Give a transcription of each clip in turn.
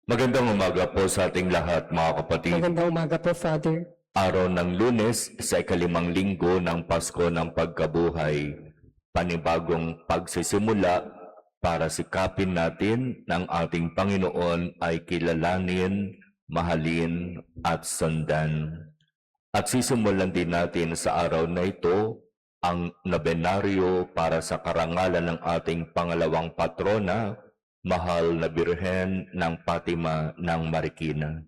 Magandang umaga po sa ating lahat, mga kapatid. Magandang umaga po, Father. Araw ng Lunes sa ikalimang linggo ng Pasko ng Pagkabuhay, panibagong pagsisimula para sikapin natin ng ating Panginoon ay kilalanin, mahalin at sundan. At sisimulan din natin sa araw na ito ang nobenaryo para sa karangalan ng ating pangalawang patrona, Mahal na Birhen ng Fatima ng Marikina.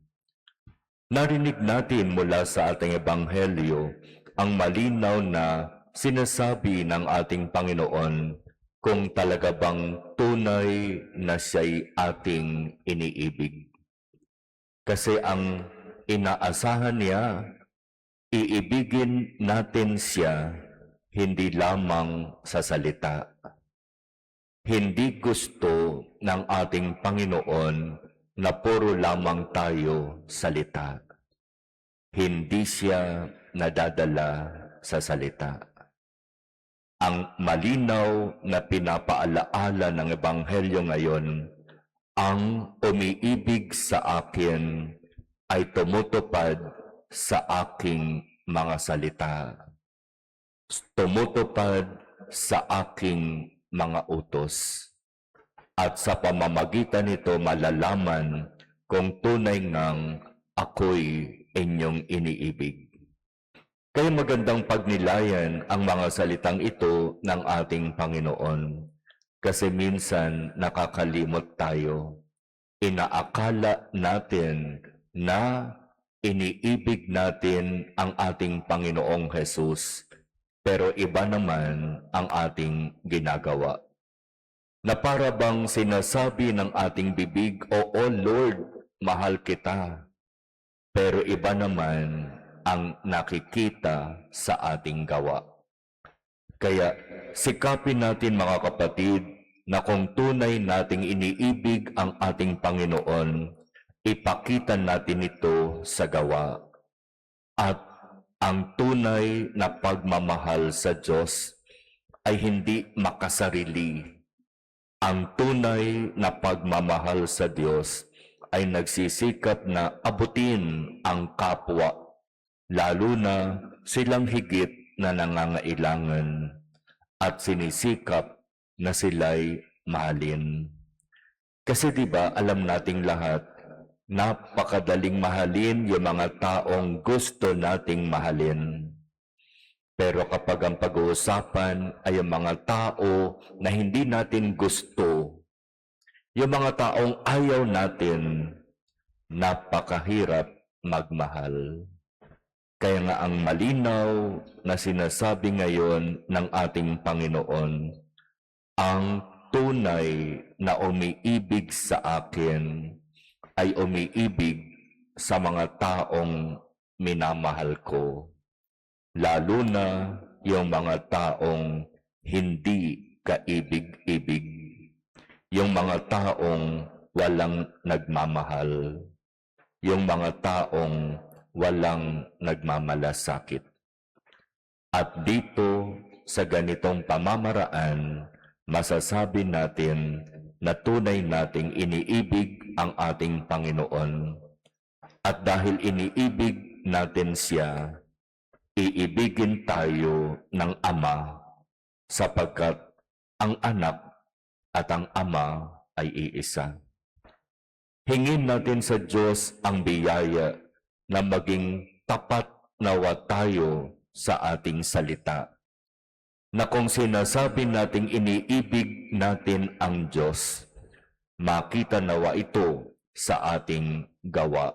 Narinig natin mula sa ating ebanghelyo ang malinaw na sinasabi ng ating Panginoon kung talaga bang tunay na siya'y ating iniibig. Kasi ang inaasahan niya, iibigin natin siya hindi lamang sa salita. Hindi gusto ng ating Panginoon na puro lamang tayo salita. Hindi siya nadadala sa salita. Ang malinaw na pinapaalaala ng Ebanghelyo ngayon, ang umiibig sa akin ay tumutupad sa aking mga salita. Tumutupad sa aking mga utos. At sa pamamagitan nito malalaman kung tunay ngang ako'y inyong iniibig. Kaya magandang pagnilayan ang mga salitang ito ng ating Panginoon. Kasi minsan nakakalimot tayo. Inaakala natin na iniibig natin ang ating Panginoong Hesus. Pero iba naman ang ating ginagawa. Na para bang sinasabi ng ating bibig, "Oo Lord, mahal kita." Pero iba naman ang nakikita sa ating gawa. Kaya sikapin natin, mga kapatid, na kung tunay nating iniibig ang ating Panginoon, ipakita natin ito sa gawa. At ang tunay na pagmamahal sa Diyos ay hindi makasarili. Ang tunay na pagmamahal sa Diyos ay nagsisikap na abutin ang kapwa, lalo na silang higit na nangangailangan, at sinisikap na sila'y mahalin. Kasi diba, alam nating lahat, napakadaling mahalin yung mga taong gusto nating mahalin. Pero kapag ang pag-uusapan ay ang mga tao na hindi natin gusto, yung mga taong ayaw natin, napakahirap magmahal. Kaya nga ang malinaw na sinasabi ngayon ng ating Panginoon, ang tunay na umiibig sa akin ay umiibig sa mga taong minamahal ko, lalo na yung mga taong hindi kaibig-ibig, yung mga taong walang nagmamahal, yung mga taong walang nagmamalasakit. At dito, sa ganitong pamamaraan, masasabi natin na tunay nating iniibig ang ating Panginoon. At dahil iniibig natin siya, iibigin tayo ng Ama, sapagkat ang anak at ang Ama ay iisa. Hingin natin sa Diyos ang biyaya na maging tapat nawa tayo sa ating salita. Na kung sinasabi nating iniibig natin ang Diyos, makita nawa ito sa ating gawa.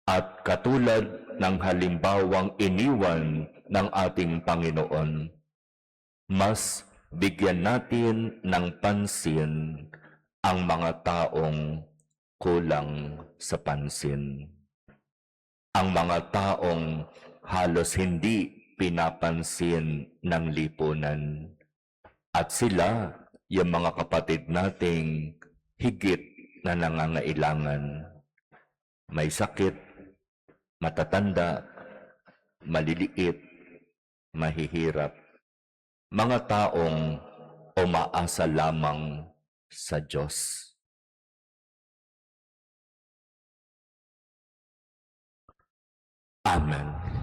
At katulad ng halimbawang iniwan ng ating Panginoon, mas bigyan natin ng pansin ang mga taong kulang sa pansin. Ang mga taong halos hindi pinapansin ng lipunan. At sila, yung mga kapatid nating higit na nangangailangan. May sakit, matatanda, maliliit, mahihirap. Mga taong umaasa lamang sa Diyos. Amen.